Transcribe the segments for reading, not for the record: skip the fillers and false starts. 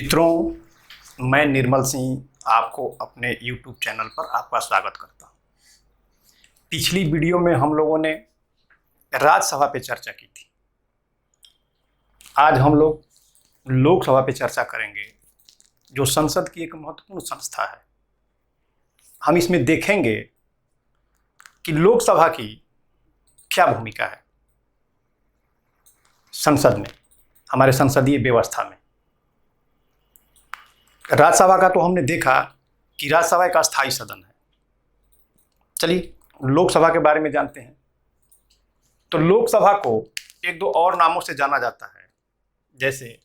मित्रों, मैं निर्मल सिंह आपको अपने YouTube चैनल पर आपका स्वागत करता हूँ। पिछली वीडियो में हम लोगों ने राज्यसभा पे चर्चा की थी। आज हम लोग लोकसभा पे चर्चा करेंगे, जो संसद की एक महत्वपूर्ण संस्था है। हम इसमें देखेंगे कि लोकसभा की क्या भूमिका है संसद में, हमारे संसदीय व्यवस्था में। राज्यसभा का तो हमने देखा कि राज्यसभा एक अस्थायी सदन है। चलिए लोकसभा के बारे में जानते हैं। तो लोकसभा को एक दो और नामों से जाना जाता है, जैसे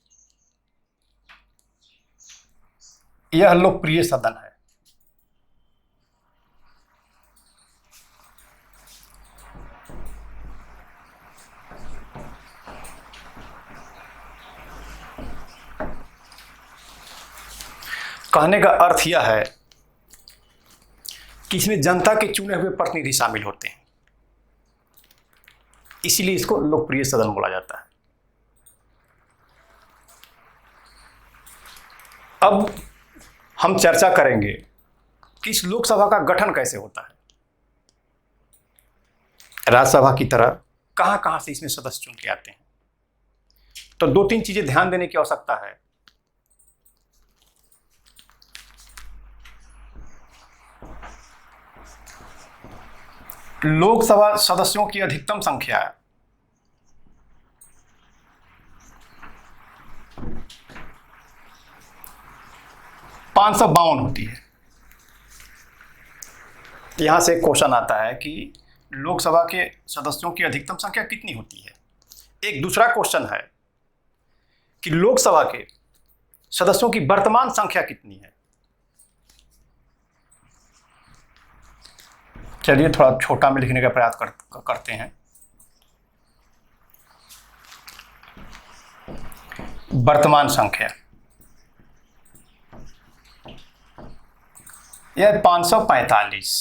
यह लोकप्रिय सदन है, कहने का अर्थ यह है कि इसमें जनता के चुने हुए प्रतिनिधि शामिल होते हैं, इसीलिए इसको लोकप्रिय सदन बोला जाता है। अब हम चर्चा करेंगे कि इस लोकसभा का गठन कैसे होता है। राज्यसभा की तरह कहां कहां से इसमें सदस्य चुन के आते हैं। तो दो तीन चीजें ध्यान देने की आवश्यकता है। लोकसभा सदस्यों की अधिकतम संख्या 552 होती है। यहां से क्वेश्चन आता है कि लोकसभा के सदस्यों की अधिकतम संख्या कितनी होती है। एक दूसरा क्वेश्चन है कि लोकसभा के सदस्यों की वर्तमान संख्या कितनी है। चलिए थोड़ा छोटा में लिखने का प्रयास करते हैं। वर्तमान संख्या यह 545।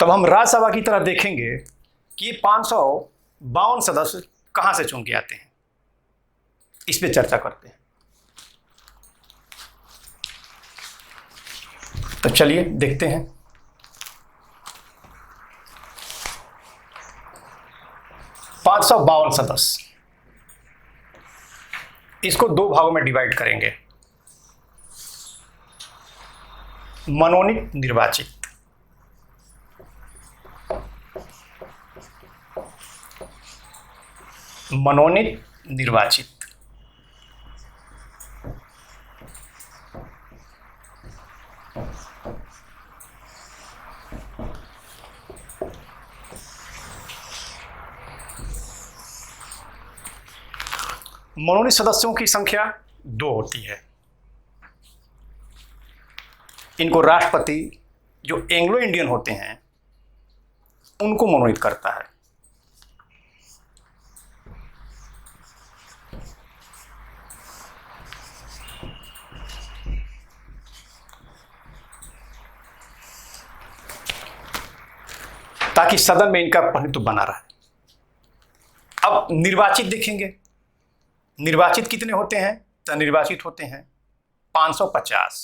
तब हम राज्यसभा की तरह देखेंगे कि ये 552 सदस्य कहां से चुन के आते हैं। इस पे चर्चा करते हैं। तो चलिए देखते हैं। पांच सौ 552 सदस्य, इसको दो भागों में डिवाइड करेंगे। मनोनीत, निर्वाचित। मनोनीत, निर्वाचित। मनोनीत सदस्यों की संख्या 2 होती है। इनको राष्ट्रपति, जो एंग्लो इंडियन होते हैं, उनको मनोनीत करता है। ताकि सदन में इनका प्रतिनिधित्व बना रहे। अब निर्वाचित देखेंगे। निर्वाचित कितने होते हैं? तो निर्वाचित होते हैं 550।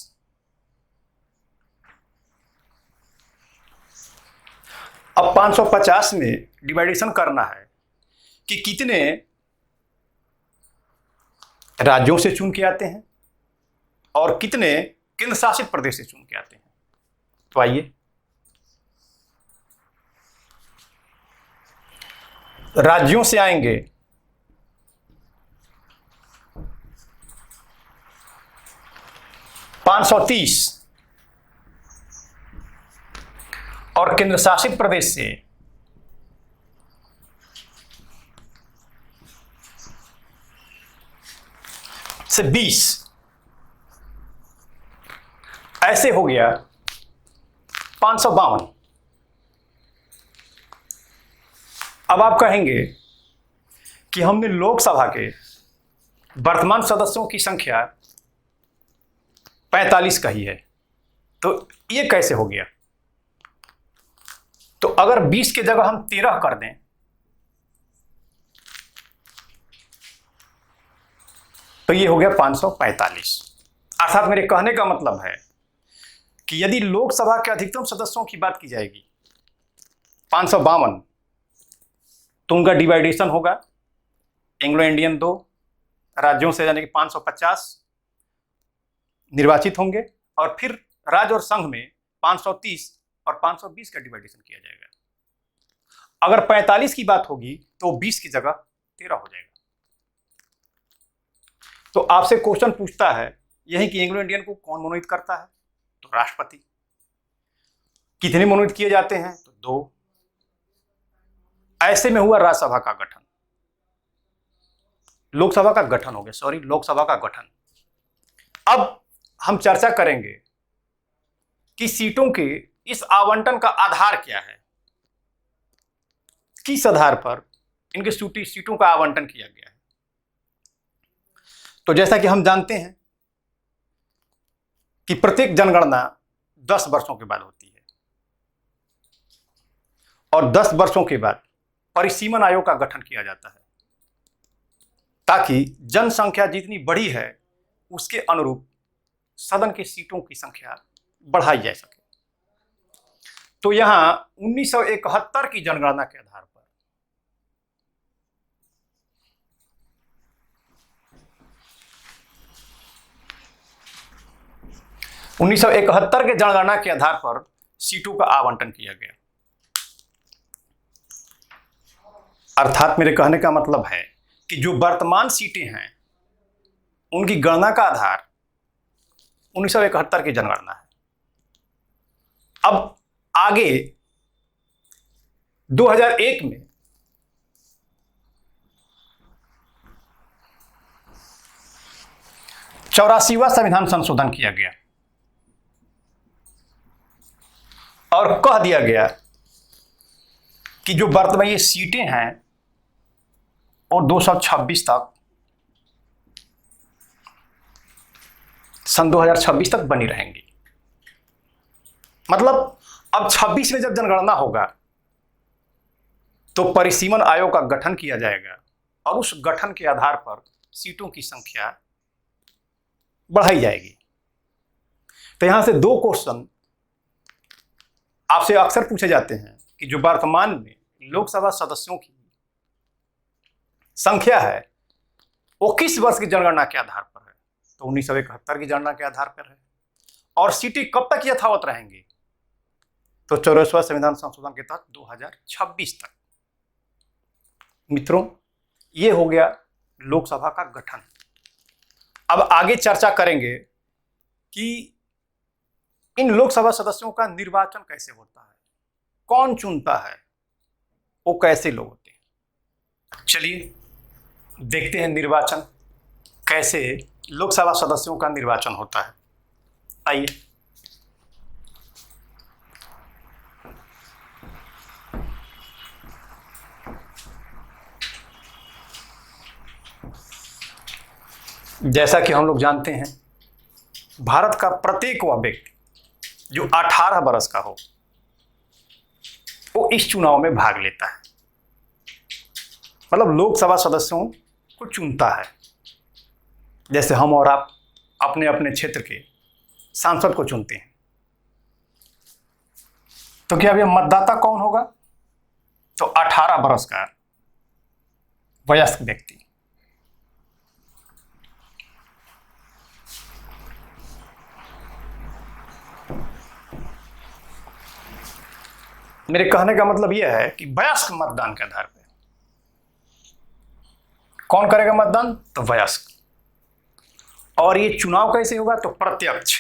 अब 550 में डिवाइडेशन करना है कि कितने राज्यों से चुन के आते हैं और कितने केंद्र शासित प्रदेश से चुन के आते हैं। तो आइए राज्यों से आएंगे 530 और केंद्र शासित प्रदेश से 20। ऐसे हो गया 552। अब आप कहेंगे कि हमने लोकसभा के वर्तमान सदस्यों की संख्या 45 कही है, तो ये कैसे हो गया? तो अगर 20 की जगह हम 13 कर दें तो ये हो गया 545। अर्थात मेरे कहने का मतलब है कि यदि लोकसभा के अधिकतम सदस्यों की बात की जाएगी 552, तो उनका डिवाइडेशन होगा एंग्लो इंडियन 2 राज्यों से, यानी कि 550 निर्वाचित होंगे, और फिर राज्य और संघ में 530 और 520 का डिवाइडेशन किया जाएगा। अगर 45 की बात होगी तो 20 की जगह 13 हो जाएगा। तो आपसे क्वेश्चन पूछता है यही कि एंग्लो इंडियन को कौन मनोनीत करता है, तो राष्ट्रपति। कितने मनोनीत किए जाते हैं, तो 2। ऐसे में हुआ राज्यसभा का गठन, लोकसभा का गठन हो गया, सॉरी, लोकसभा का गठन। अब हम चर्चा करेंगे कि सीटों के इस आवंटन का आधार क्या है, किस आधार पर इनके सीटों का आवंटन किया गया है। तो जैसा कि हम जानते हैं कि प्रत्येक जनगणना 10 वर्षों के बाद होती है, और 10 वर्षों के बाद परिसीमन आयोग का गठन किया जाता है, ताकि जनसंख्या जितनी बड़ी है उसके अनुरूप सदन की सीटों की संख्या बढ़ाई जा सके। तो यहां 1971 की जनगणना के आधार पर 1971 के जनगणना के आधार पर सीटों का आवंटन किया गया। अर्थात मेरे कहने का मतलब है कि जो वर्तमान सीटें हैं उनकी गणना का आधार 1971 की जनगणना है। अब आगे 2001 में चौरासीवां संविधान संशोधन किया गया और कह दिया गया कि जो वर्तमान ये सीटें हैं और 226 तक, सन 2026 तक बनी रहेंगी। मतलब अब 26 में जब जनगणना होगा तो परिसीमन आयोग का गठन किया जाएगा और उस गठन के आधार पर सीटों की संख्या बढ़ाई जाएगी। तो यहां से 2 क्वेश्चन आपसे अक्सर पूछे जाते हैं कि जो वर्तमान में लोकसभा सदस्यों की संख्या है वो किस वर्ष की जनगणना के आधार पर है, तो 1971 की जनगणना के आधार पर है। और सीटें कब तक यथावत रहेंगी, तो 84वां संविधान संशोधन के तहत 2026 तक। मित्रों, ये हो गया लोकसभा का गठन। अब आगे चर्चा करेंगे कि इन लोकसभा सदस्यों का निर्वाचन कैसे होता है, कौन चुनता है, वो कैसे लोग होते हैं। चलिए देखते हैं निर्वाचन कैसे लोकसभा सदस्यों का निर्वाचन होता है। आइए, जैसा कि हम लोग जानते हैं भारत का प्रत्येक वह व्यक्ति जो 18 वर्ष का हो वो इस चुनाव में भाग लेता है। मतलब लोकसभा सदस्यों को चुनता है, जैसे हम और आप अपने अपने क्षेत्र के सांसद को चुनते हैं। तो क्या अब यह मतदाता कौन होगा, तो 18 वर्ष का वयस्क व्यक्ति। मेरे कहने का मतलब यह है कि वयस्क मतदान के आधार पर कौन करेगा मतदान, तो वयस्क। और ये चुनाव कैसे होगा, तो प्रत्यक्ष।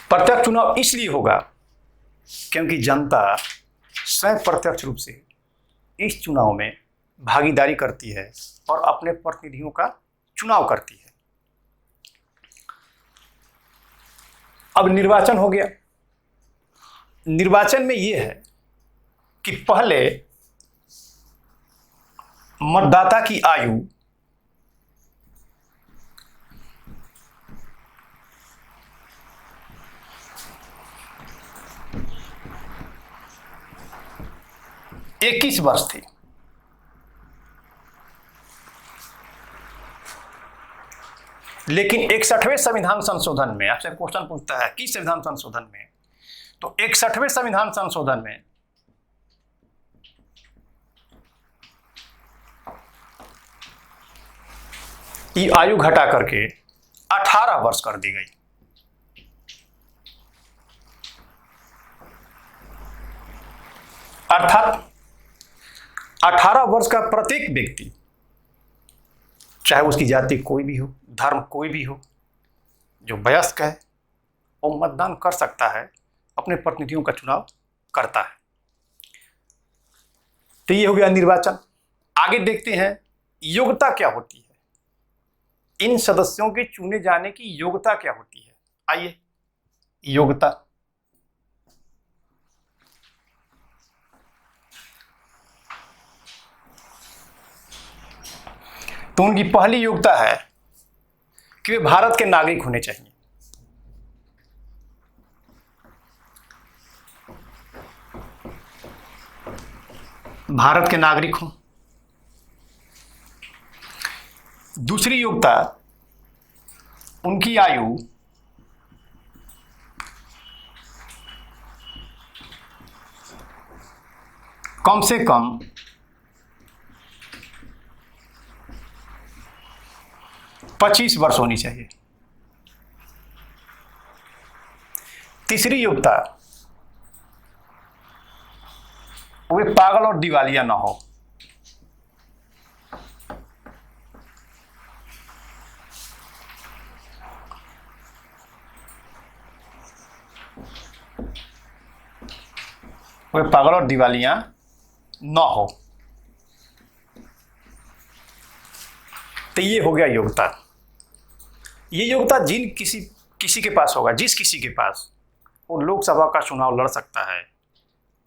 प्रत्यक्ष चुनाव इसलिए होगा क्योंकि जनता स्वयं प्रत्यक्ष रूप से इस चुनाव में भागीदारी करती है और अपने प्रतिनिधियों का चुनाव करती है। अब निर्वाचन हो गया। निर्वाचन में यह है कि पहले मतदाता की आयु 21 वर्ष थी। लेकिन 61वें संविधान संशोधन में आपसे क्वेश्चन पूछता है कि संविधान संशोधन में, तो 61वें संविधान संशोधन में ये आयु घटा करके 18 वर्ष कर दी गई। अर्थात 18 वर्ष का प्रत्येक व्यक्ति, चाहे उसकी जाति कोई भी हो, धर्म कोई भी हो, जो वयस्क है वो मतदान कर सकता है, अपने प्रतिनिधियों का चुनाव करता है। तो ये हो गया निर्वाचन। आगे देखते हैं योग्यता क्या होती है, इन सदस्यों के चुने जाने की योग्यता क्या होती है। आइए, योग्यता। तो उनकी पहली योग्यता है कि वे भारत के नागरिक होने चाहिए। भारत के नागरिक हों। दूसरी योग्यता, उनकी आयु कम से कम 25 वर्ष होनी चाहिए। तीसरी योग्यता, वे पागल और दिवालिया ना हो। वे पागल और दिवालिया ना हो। तो ये हो गया योग्यता। ये योग्यता किसी के पास होगा, जिस किसी के पास, वो लोकसभा का चुनाव लड़ सकता है।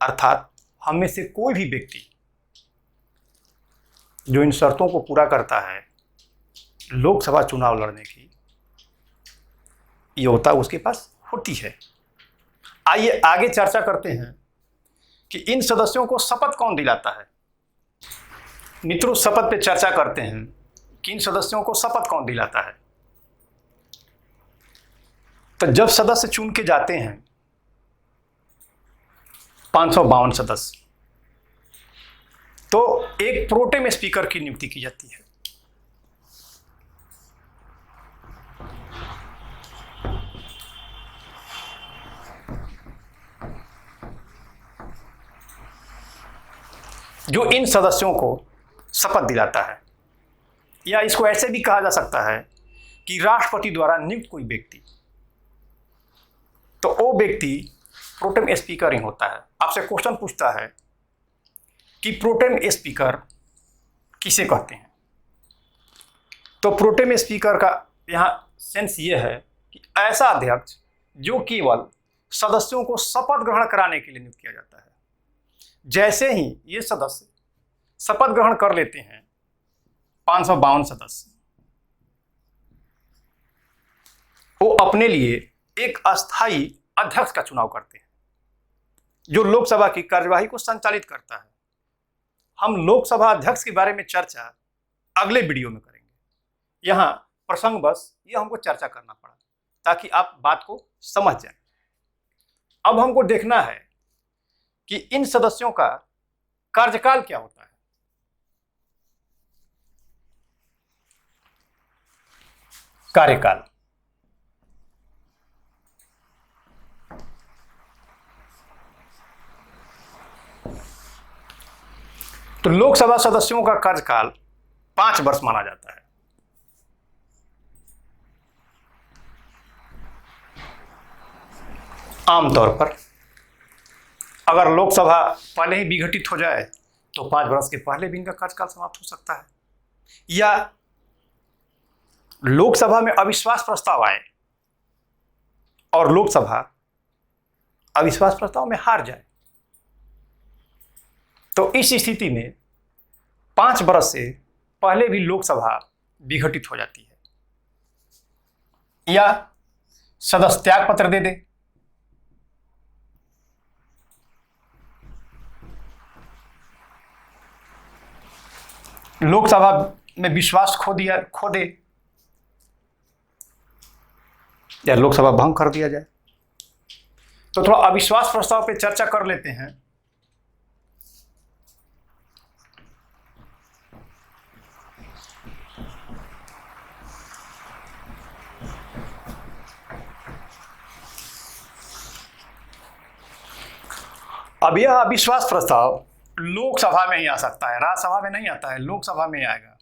अर्थात हम में से कोई भी व्यक्ति जो इन शर्तों को पूरा करता है, लोकसभा चुनाव लड़ने की योग्यता उसके पास होती है। आइए आगे चर्चा करते हैं कि इन सदस्यों को शपथ कौन दिलाता है। मित्रों, शपथ पे चर्चा करते हैं कि इन सदस्यों को शपथ कौन दिलाता है। तो जब सदस्य चुन के जाते हैं, 552 सदस्य, तो एक प्रोटेम स्पीकर की नियुक्ति की जाती है। जो इन सदस्यों को शपथ दिलाता है, या इसको ऐसे भी कहा जा सकता है कि राष्ट्रपति द्वारा नियुक्त कोई व्यक्ति, तो वो व्यक्ति प्रोटेम स्पीकर ही होता है। आपसे क्वेश्चन पूछता है कि प्रोटेम स्पीकर किसे कहते हैं। तो प्रोटेम स्पीकर का यहाँ सेंस ये है कि ऐसा अध्यक्ष जो केवल सदस्यों को शपथ ग्रहण कराने के लिए नियुक्त किया जाता है। जैसे ही ये सदस्य शपथ ग्रहण कर लेते हैं, 552 सदस्य, वो अपने लिए एक अस्थायी अध्यक्ष का चुनाव करते हैं, जो लोकसभा की कार्यवाही को संचालित करता है। हम लोकसभा अध्यक्ष के बारे में चर्चा अगले वीडियो में करेंगे। यहाँ प्रसंगवश ये हमको चर्चा करना पड़ा ताकि आप बात को समझ जाएं। अब हमको देखना है कि इन सदस्यों का कार्यकाल क्या होता है। कार्यकाल, तो लोकसभा सदस्यों का कार्यकाल 5 वर्ष माना जाता है। आमतौर पर अगर लोकसभा पहले ही विघटित हो जाए तो 5 वर्ष के पहले भी इनका कार्यकाल समाप्त हो सकता है, या लोकसभा में अविश्वास प्रस्ताव आए और लोकसभा अविश्वास प्रस्ताव में हार जाए, तो इस स्थिति में 5 वर्ष से पहले भी लोकसभा विघटित हो जाती है, या सदस्य त्याग पत्र दे दे, लोकसभा में विश्वास खो दे या लोकसभा भंग कर दिया जाए। तो थोड़ा अविश्वास प्रस्ताव पे चर्चा कर लेते हैं। अब यह अविश्वास प्रस्ताव लोकसभा में ही आ सकता है, राज्यसभा में नहीं आता है, लोकसभा में ही आएगा।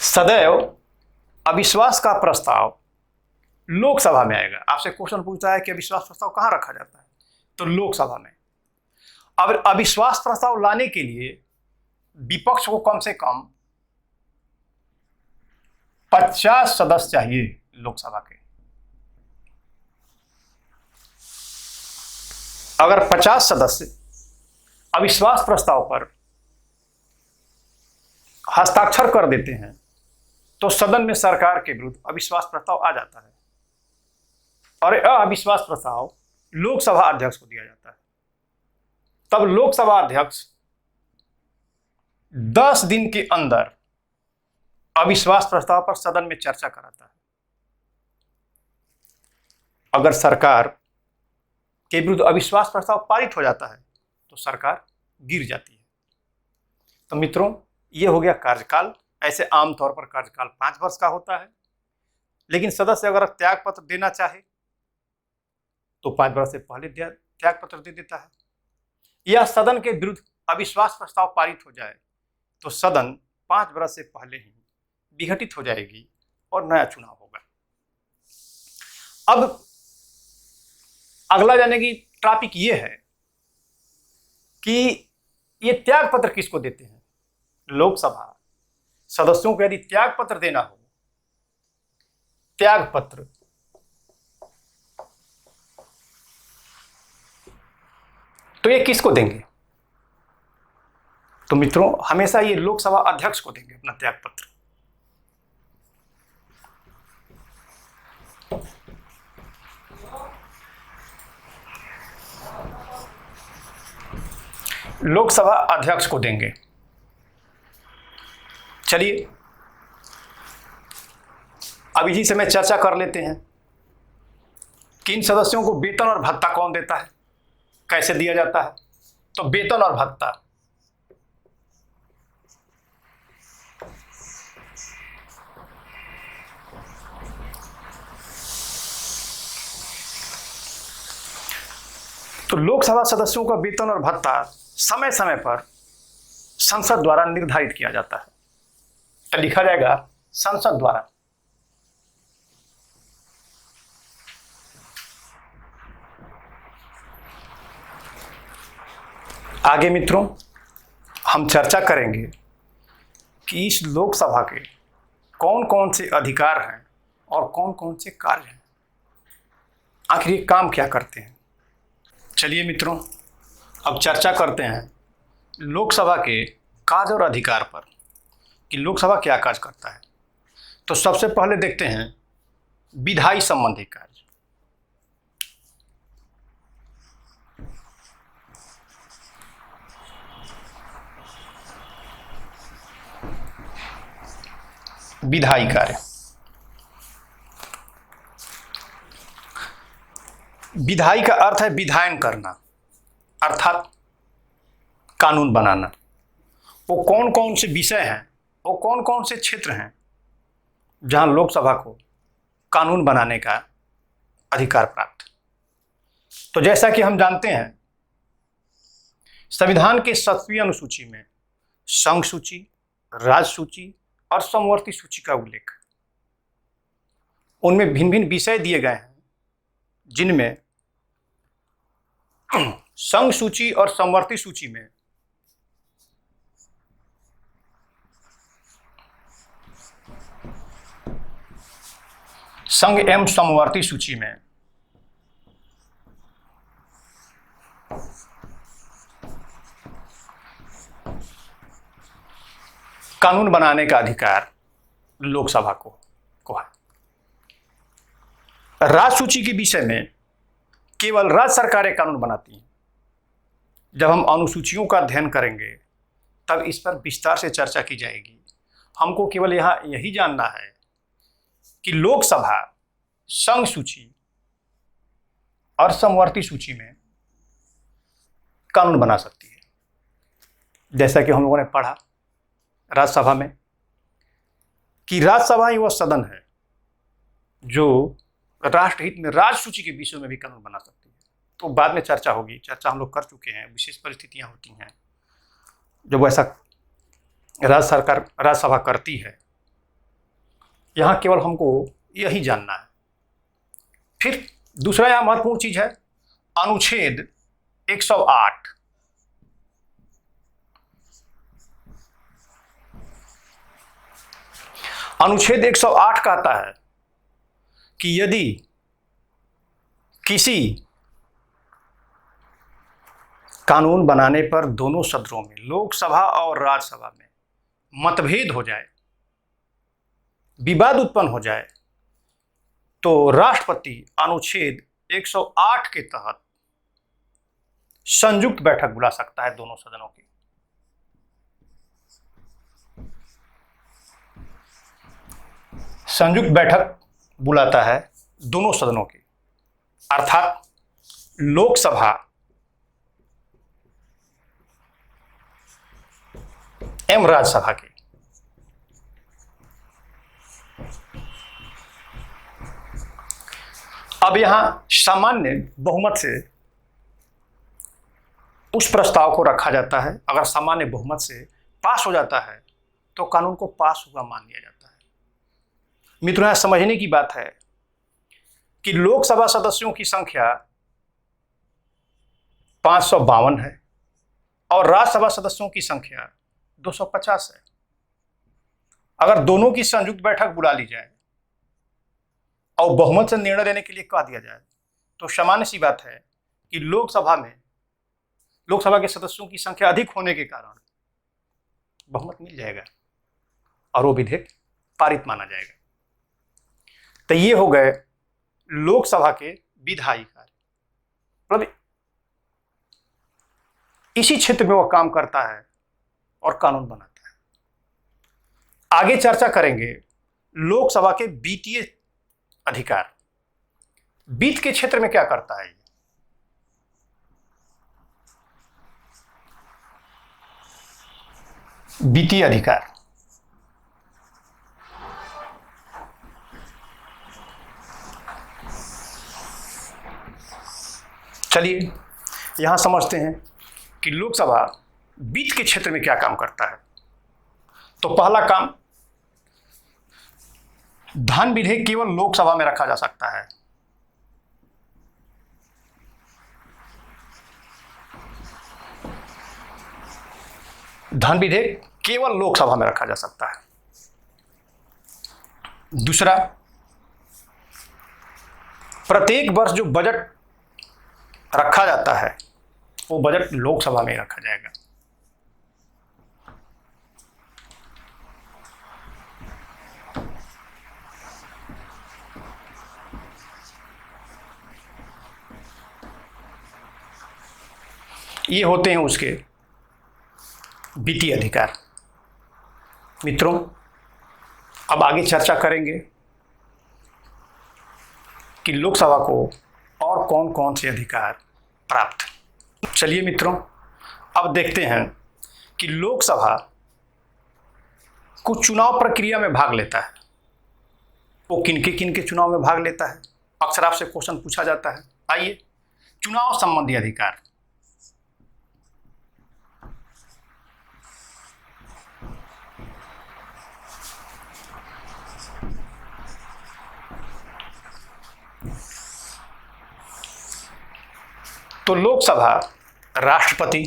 सदैव अविश्वास का प्रस्ताव लोकसभा में आएगा। आपसे क्वेश्चन पूछता है कि अविश्वास प्रस्ताव कहां रखा जाता है, तो लोकसभा में। अब अविश्वास प्रस्ताव लाने के लिए विपक्ष को कम से कम 50 सदस्य चाहिए लोकसभा के। अगर 50 सदस्य अविश्वास प्रस्ताव पर हस्ताक्षर कर देते हैं तो सदन में सरकार के विरुद्ध अविश्वास प्रस्ताव आ जाता है और अविश्वास प्रस्ताव लोकसभा अध्यक्ष को दिया जाता है। तब लोकसभा अध्यक्ष 10 दिन के अंदर अविश्वास प्रस्ताव पर सदन में चर्चा कराता है। अगर सरकार के विरुद्ध अविश्वास प्रस्ताव पारित हो जाता है तो सरकार गिर जाती है। तो मित्रों, यह हो गया कार्यकाल। ऐसे आमतौर पर कार्यकाल 5 वर्ष का होता है, लेकिन सदस्य अगर त्याग पत्र देना चाहे तो 5 वर्ष से पहले त्याग पत्र दे देता है, या सदन के विरुद्ध अविश्वास प्रस्ताव पारित हो जाए तो सदन 5 वर्ष से पहले ही विघटित हो जाएगी और नया चुनाव होगा। अब अगला जाने की टॉपिक ये है कि ये त्याग पत्र किसको देते हैं। लोकसभा सदस्यों को यदि त्याग पत्र देना हो, त्याग पत्र तो ये किसको देंगे, तो मित्रों हमेशा ये लोकसभा अध्यक्ष को देंगे अपना त्याग पत्र। लोकसभा अध्यक्ष को देंगे। चलिए अब इसी से मैं चर्चा कर लेते हैं कि इन सदस्यों को वेतन और भत्ता कौन देता है, कैसे दिया जाता है। तो वेतन और भत्ता तो लोकसभा सदस्यों का वेतन और भत्ता समय समय पर संसद द्वारा निर्धारित किया जाता है। तो लिखा जाएगा संसद द्वारा। आगे मित्रों हम चर्चा करेंगे कि इस लोकसभा के कौन कौन से अधिकार हैं और कौन कौन से कार्य हैं, आखिर ये काम क्या करते हैं। चलिए मित्रों अब चर्चा करते हैं लोकसभा के कार्य और अधिकार पर कि लोकसभा क्या कार्य करता है। तो सबसे पहले देखते हैं विधायी संबंधी कार्य। विधायी कार्य, विधायी का अर्थ है विधायन करना, अर्थात कानून बनाना। वो कौन कौन से विषय हैं, वो कौन कौन से क्षेत्र हैं जहां लोकसभा को कानून बनाने का अधिकार प्राप्त। तो जैसा कि हम जानते हैं संविधान के 7वीं अनुसूची में संघ सूची, राज्य सूची और समवर्ती सूची का उल्लेख, उनमें भिन्न भिन्न विषय दिए गए हैं जिनमें संघ सूची और समवर्ती सूची में संघ एवं समवर्ती सूची में कानून बनाने का अधिकार लोकसभा को है। राज्य सूची के विषय में केवल राज्य सरकारें कानून बनाती हैं जब हम अनुसूचियों का अध्ययन करेंगे तब इस पर विस्तार से चर्चा की जाएगी। हमको केवल यहाँ यही जानना है कि लोकसभा संघ सूची और समवर्ती सूची में कानून बना सकती है। जैसा कि हम लोगों ने पढ़ा राज्यसभा में कि राज्यसभा ही वह सदन है जो राष्ट्रहित में राज्य सूची के विषयों में भी कानून बना सकती है। तो बाद में चर्चा होगी, चर्चा हम लोग कर चुके हैं। विशेष परिस्थितियां होती हैं जब ऐसा राज्यसभा करती है। यहाँ केवल हमको यही जानना है। फिर दूसरा यहाँ महत्वपूर्ण चीज है अनुच्छेद 108। अनुच्छेद 108 कहता है कि यदि किसी कानून बनाने पर दोनों सदनों में, लोकसभा और राज्यसभा में मतभेद हो जाए, विवाद उत्पन्न हो जाए, तो राष्ट्रपति अनुच्छेद 108 के तहत संयुक्त बैठक बुला सकता है दोनों सदनों की। संयुक्त बैठक बुलाता है दोनों सदनों की, अर्थात लोकसभा एवं राज्यसभा की। अब यहां सामान्य बहुमत से उस प्रस्ताव को रखा जाता है। अगर सामान्य बहुमत से पास हो जाता है तो कानून को पास हुआ मान लिया जाता है। मित्रों, यहां समझने की बात है कि लोकसभा सदस्यों की संख्या 552 है और राज्यसभा सदस्यों की संख्या 250 है। अगर दोनों की संयुक्त बैठक बुला ली जाए और बहुमत से निर्णय लेने के लिए कह दिया जाए तो सामान्य सी बात है कि लोकसभा के सदस्यों की संख्या अधिक होने के कारण बहुमत मिल जाएगा और वो विधेयक पारित माना जाएगा। तो ये हो गए लोकसभा के विधायी कार्य। मतलब इसी क्षेत्र में वह काम करता है और कानून बनाता है। आगे चर्चा करेंगे लोकसभा के वित्तीय अधिकार। वित्त के क्षेत्र में क्या करता है ये? वित्तीय अधिकार चलिए यहां समझते हैं कि लोकसभा वित्त के क्षेत्र में क्या काम करता है। तो पहला काम, धन विधेयक केवल लोकसभा में रखा जा सकता है। धन विधेयक केवल लोकसभा में रखा जा सकता है। दूसरा, प्रत्येक वर्ष जो बजट रखा जाता है वो बजट लोकसभा में रखा जाएगा। ये होते हैं उसके वित्तीय अधिकार। मित्रों, अब आगे चर्चा करेंगे कि लोकसभा को और कौन कौन से अधिकार प्राप्त। चलिए मित्रों, अब देखते हैं कि लोकसभा कुछ चुनाव प्रक्रिया में भाग लेता है। वो किनके चुनाव में भाग लेता है? अक्सर आपसे क्वेश्चन पूछा जाता है। आइए, चुनाव संबंधी अधिकार। तो लोकसभा राष्ट्रपति,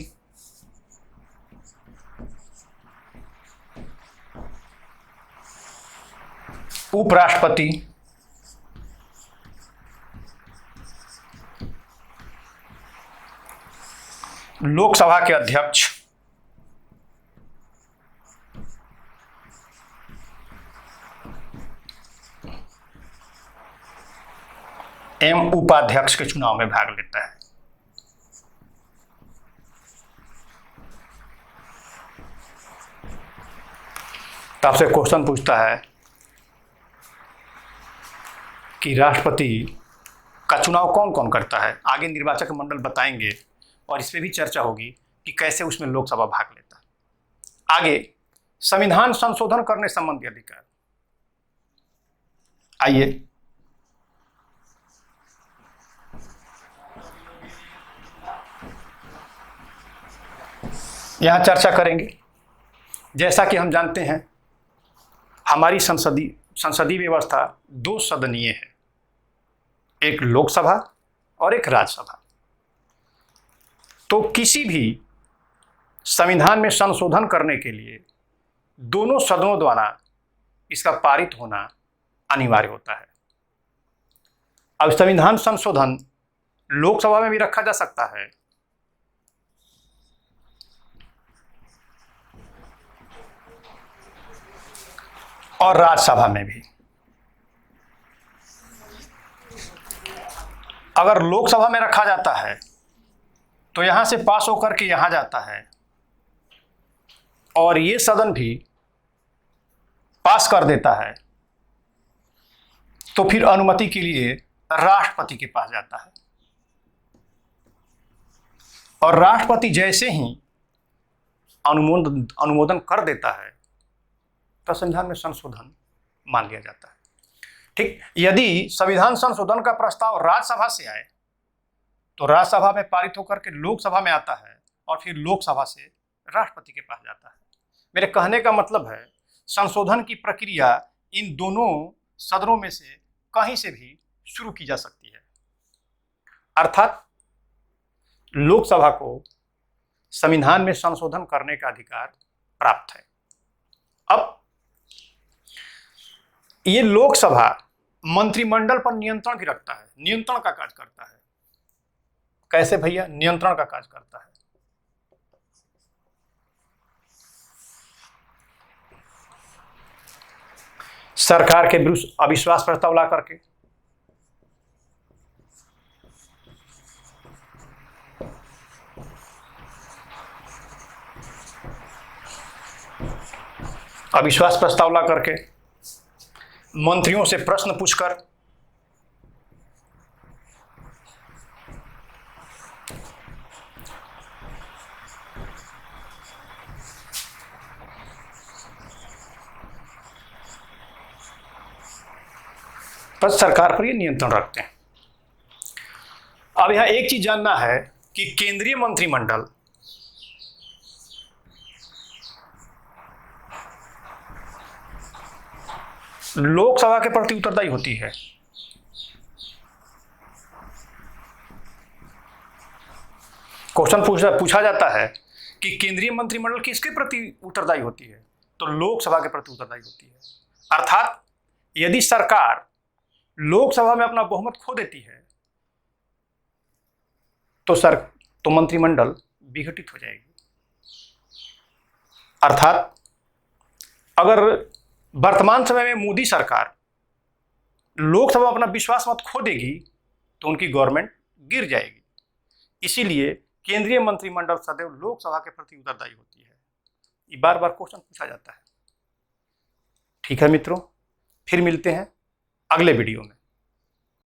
उपराष्ट्रपति, लोकसभा के अध्यक्ष, एवं उपाध्यक्ष के चुनाव में भाग लेता है। तो आपसे क्वेश्चन पूछता है कि राष्ट्रपति का चुनाव कौन कौन करता है। आगे निर्वाचक मंडल बताएंगे और इस पर भी चर्चा होगी कि कैसे उसमें लोकसभा भाग लेता है। आगे संविधान संशोधन करने संबंधी अधिकार। आइए यहां चर्चा करेंगे। जैसा कि हम जानते हैं हमारी संसदीय व्यवस्था दो सदनीय है, एक लोकसभा और एक राज्यसभा। तो किसी भी संविधान में संशोधन करने के लिए दोनों सदनों द्वारा इसका पारित होना अनिवार्य होता है। अब संविधान संशोधन लोकसभा में भी रखा जा सकता है और राज्यसभा में भी। अगर लोकसभा में रखा जाता है तो यहां से पास होकर के यहां जाता है और ये सदन भी पास कर देता है, तो फिर अनुमति के लिए राष्ट्रपति के पास जाता है और राष्ट्रपति जैसे ही अनुमोदन कर देता है तो संविधान में संशोधन मान लिया जाता है। ठीक, यदि संविधान संशोधन का प्रस्ताव राज्यसभा से आए तो राज्यसभा में पारित होकर के लोकसभा में आता है और फिर लोकसभा से राष्ट्रपति के पास जाता है। मेरे कहने का मतलब है संशोधन की प्रक्रिया इन दोनों सदनों में से कहीं से भी शुरू की जा सकती है, अर्थात लोकसभा को संविधान में संशोधन करने का अधिकार प्राप्त है। अब ये लोकसभा मंत्रिमंडल पर नियंत्रण भी रखता है, नियंत्रण का कार्य करता है। कैसे भैया? नियंत्रण का कार्य करता है। सरकार के विरुद्ध अविश्वास प्रस्ताव ला करके, अविश्वास प्रस्ताव ला करके, मंत्रियों से प्रश्न पूछकर, पर सरकार पर ये नियंत्रण रखते हैं। अब यहां एक चीज जानना है कि केंद्रीय मंत्रिमंडल लोकसभा के प्रति उत्तरदायी होती है। क्वेश्चन पूछा जाता है कि केंद्रीय मंत्रिमंडल किसके प्रति उत्तरदायी होती है, तो लोकसभा के प्रति उत्तरदायी होती है। अर्थात यदि सरकार लोकसभा में अपना बहुमत खो देती है तो मंत्रिमंडल विघटित हो जाएगी। अर्थात अगर वर्तमान समय में मोदी सरकार लोकसभा में अपना विश्वास मत खो देगी तो उनकी गवर्नमेंट गिर जाएगी। इसीलिए केंद्रीय मंत्रिमंडल सदैव लोकसभा के प्रति उत्तरदायी होती है। ये बार बार क्वेश्चन पूछा जाता है। ठीक है मित्रों, फिर मिलते हैं अगले वीडियो में।